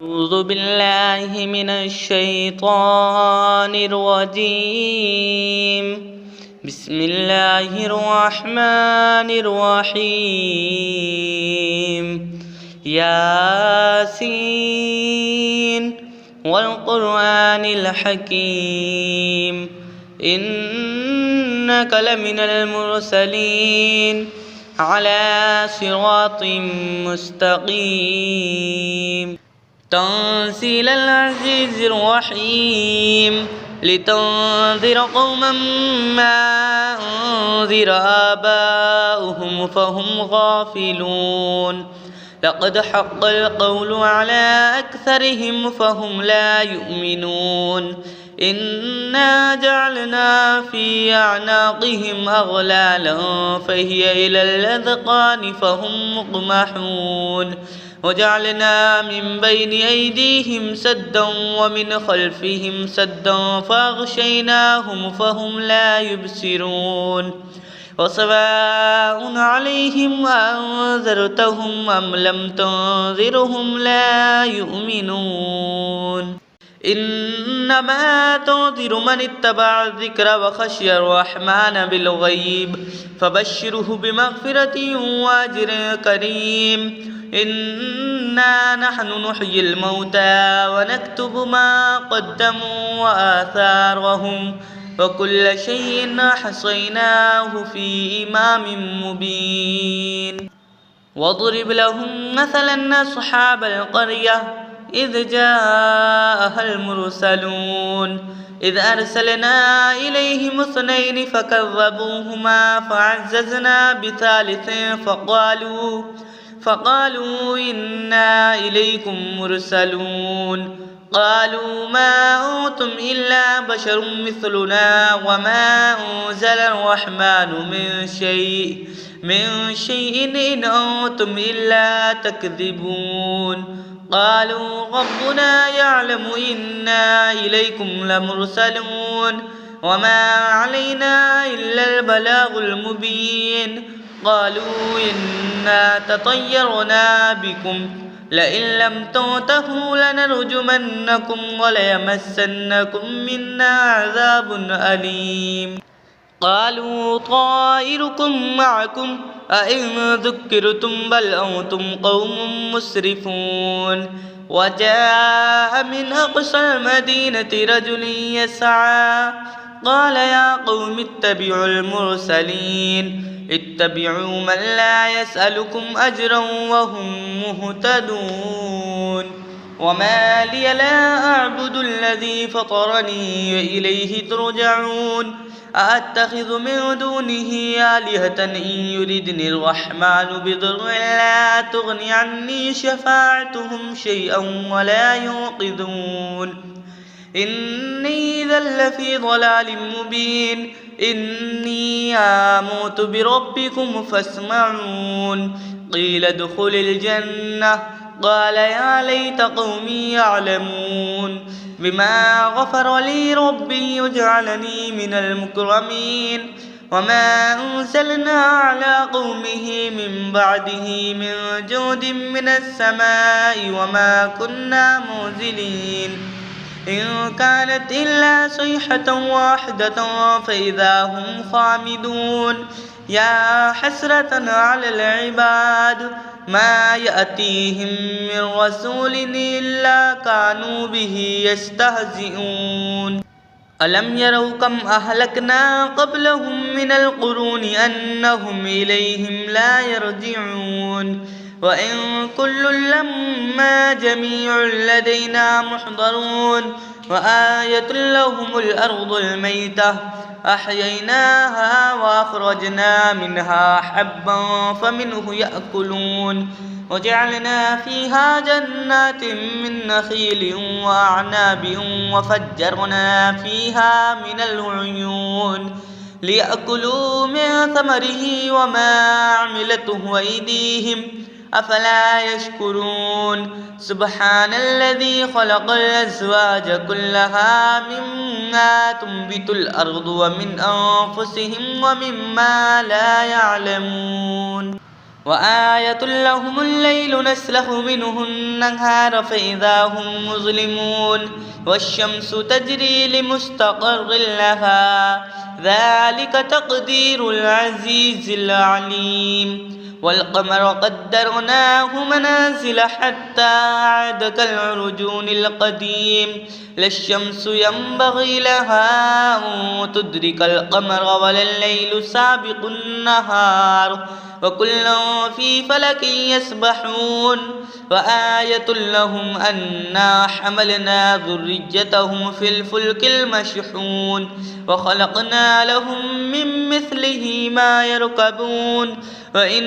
أعوذ بالله من الشيطان الرجيم. بسم الله الرحمن الرحيم. ياسين والقرآن الحكيم إنك لمن المرسلين على صراط مستقيم تنزيل العزيز الرحيم لتنذر قوما ما أنذر آباؤهم فهم غافلون لقد حق القول على أكثرهم فهم لا يؤمنون إنا جعلنا في أعناقهم أغلالا فهي إلى الأذقان فهم مقمحون وجعلنا من بين أيديهم سدا ومن خلفهم سدا فأغشيناهم فهم لا يبصرون وسواء عليهم أنذرتهم أم لم تنذرهم لا يؤمنون إنما تنذر من اتبع الذكر وخشي الرحمن بالغيب فبشره بمغفرة وأجر كريم إنا نحن نحيي الموتى ونكتب ما قدموا وآثارهم وكل شيء أحصيناه في إمام مبين واضرب لهم مثلا أصحاب القرية إذ جاءها المرسلون إذ أرسلنا إليهم اثنين فكذبوهما فعززنا بثالث فقالوا إنا إليكم مرسلون قالوا ما أنتم إلا بشر مثلنا وما أنزل الرحمن من شيء إن أنتم إلا تكذبون قالوا ربنا يعلم إنا إليكم لمرسلون وما علينا إلا البلاغ المبين قالوا إنا تطيرنا بكم لئن لم تنتهوا لنرجمنكم وليمسنكم منا عذاب أليم قالوا طائركم معكم أئن ذكرتم بل أنتم قوم مسرفون وجاء من أقصى المدينة رجل يسعى قال يا قوم اتبعوا المرسلين اتبعوا من لا يسألكم أجرا وهم مهتدون وما لي لا أعبد الذي فطرني إليه ترجعون أأتخذ من دونه آلهة إن يردني الرحمن بضر لا تغني عني شفاعتهم شيئا ولا ينقذون إني إذا لفي ضلال مبين إني آمنت بربكم فاسمعون قيل ادخل الجنة قال يا ليت قومي يعلمون بما غفر لي ربي وجعلني من المكرمين وما أنزلنا على قومه من بعده من جود من السماء وما كنا منزلين إن كانت إلا صيحة واحدة فإذا هم خامدون يا حسرة على العباد ما يأتيهم من رسول إلا كانوا به يستهزئون ألم يروا كم أهلكنا قبلهم من القرون أنهم إليهم لا يرجعون وإن كل لما جميع لدينا محضرون وآية لهم الأرض الميتة أحييناها وأخرجنا منها حبا فمنه يأكلون وجعلنا فيها جنات من نخيل وأعناب وفجرنا فيها من العيون ليأكلوا من ثمره وما عملته أيديهم أفلا يشكرون سبحان الذي خلق الأزواج كلها مما تنبت الأرض ومن أنفسهم ومما لا يعلمون وآية لهم الليل نسلخ منه النهار فإذا هم مظلمون والشمس تجري لمستقر لها ذلك تقدير العزيز العليم والقمر قدرناه منازل حتى عاد كالعرجون القديم لا الشمس ينبغي لها أن تدرك القمر ولا الليل سابق النهار وكل في فلك يسبحون وآية لهم أنا حملنا ذريتهم في الفلك المشحون وخلقنا لهم من مثله ما يركبون وإن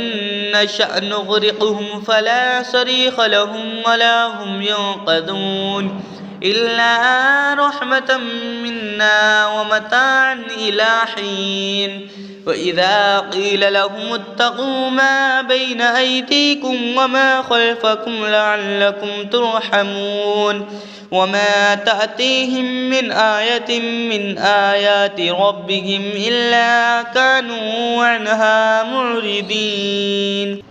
نشأ نغرقهم فلا صريخ لهم ولا هم ينقذون إلا رحمة منا ومتاعا إلى حين وإذا قيل لهم اتقوا ما بين أيديكم وما خلفكم لعلكم ترحمون وما تأتيهم من آية من آيات ربهم إلا كانوا عنها معرضين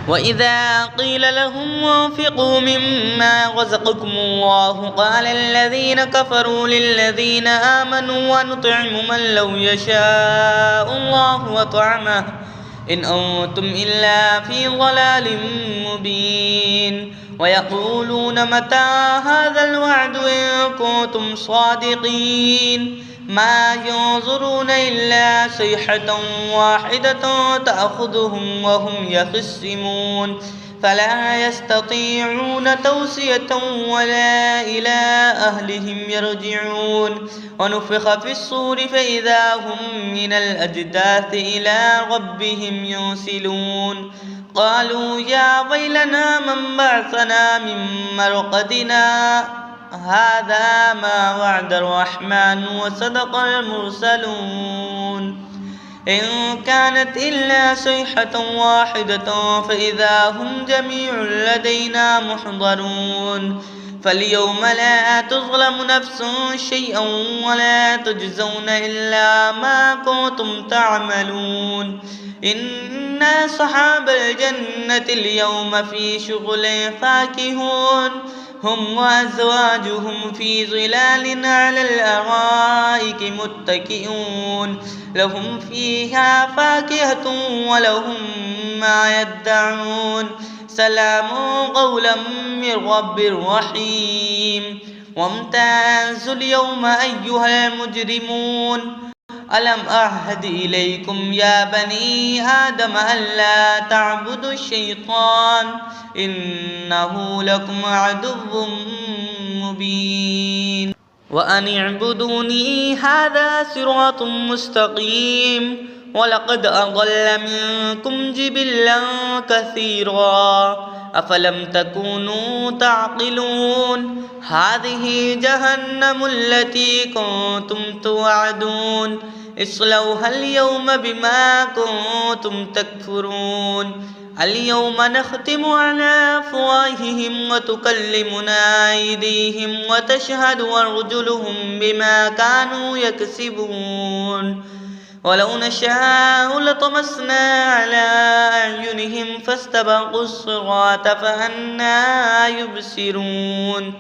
وإذا قيل لهم أنفقوا مما رزقكم الله قال الذين كفروا للذين آمنوا ونطعم من لو يشاء الله وطعمه إن أنتم إلا في ضلال مبين ويقولون متى هذا الوعد إن كنتم صادقين ما ينظرون إلا صيحة واحدة تأخذهم وهم يخصمون فلا يستطيعون توصية ولا إلى أهلهم يرجعون ونفخ في الصور فإذا هم من الأجداث إلى ربهم ينسلون قالوا يا ويلنا من بعثنا من مرقدنا هذا ما وعد الرحمن وصدق المرسلون إن كانت إلا صيحة واحدة فإذا هم جميع لدينا محضرون فاليوم لا تظلم نفس شيئا ولا تجزون إلا ما كنتم تعملون إن أصحاب الجنة اليوم في شغل فاكهون هم وأزواجهم في ظلال على الأرائك متكئون لهم فيها فاكهة ولهم ما يدعون سلام قولا من رب رحيم وامتازوا اليوم أيها المجرمون ألم أعهد إليكم يا بني آدم ألا تعبدوا الشيطان إنه لكم عدو مبين وأن اعبدوني هذا صراط مستقيم ولقد أضل منكم جبلا كثيرا أفلم تكونوا تعقلون هذه جهنم التي كنتم توعدون اصلوها اليوم بما كنتم تكفرون اليوم نختم على أفواههم وتكلمنا أيديهم وتشهد أرجلهم بما كانوا يكسبون ولو نشاء لطمسنا على أعينهم فاستبقوا الصراط فأنى يبصرون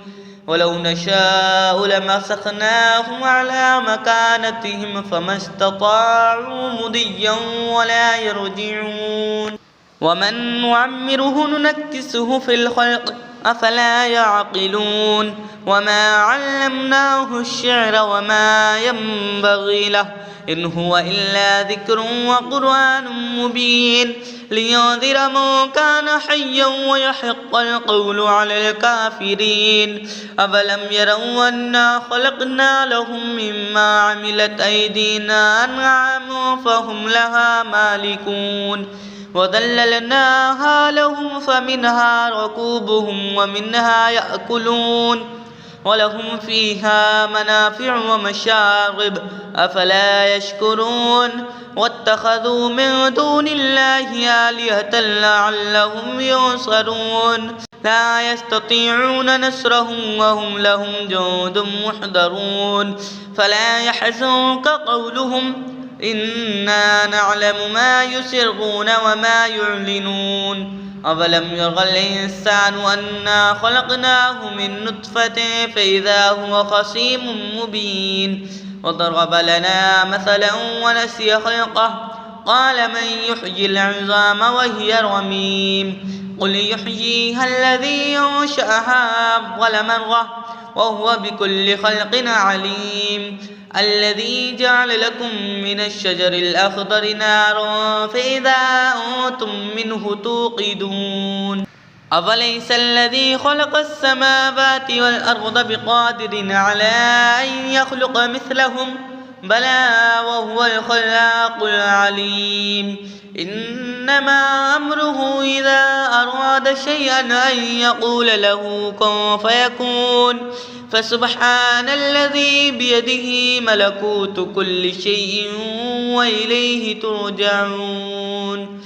ولو نشاء لمسخناهم على مكانتهم فما استطاعوا مضيا ولا يرجعون ومن نعمره ننكسه في الخلق أفلا يعقلون وما علمناه الشعر وما ينبغي له إن هو إلا ذكر وقرآن مبين لينذر من كان حيا ويحق القول على الكافرين أفلم يروا أنا خلقنا لهم مما عملت أيدينا أنعاما فهم لها مالكون وذللناها لهم فمنها ركوبهم ومنها يأكلون ولهم فيها منافع ومشارب أفلا يشكرون واتخذوا من دون الله آلهة لعلهم ينصرون لا يستطيعون نصرهم وهم لهم جند محضرون فلا يحزنك قولهم إنا نعلم ما يسرون وما يعلنون أولم يرى الإنسان أنا خلقناه من نطفة فإذا هو خصيم مبين وضرب لنا مثلا ونسي خلقه قال من يحيي العظام وهي رميم قل يحييها الذي ينشأها أول مرة وهو بكل خلق عليم الذي جعل لكم من الشجر الأخضر نارا فإذا أنتم منه توقدون أفليس الذي خلق السماوات والأرض بقادر على أن يخلق مثلهم بلى وهو الخلاق العليم إنما أمره إذا أراد شيئا أن يقول له كن فيكون فسبحان الذي بيده ملكوت كل شيء وإليه ترجعون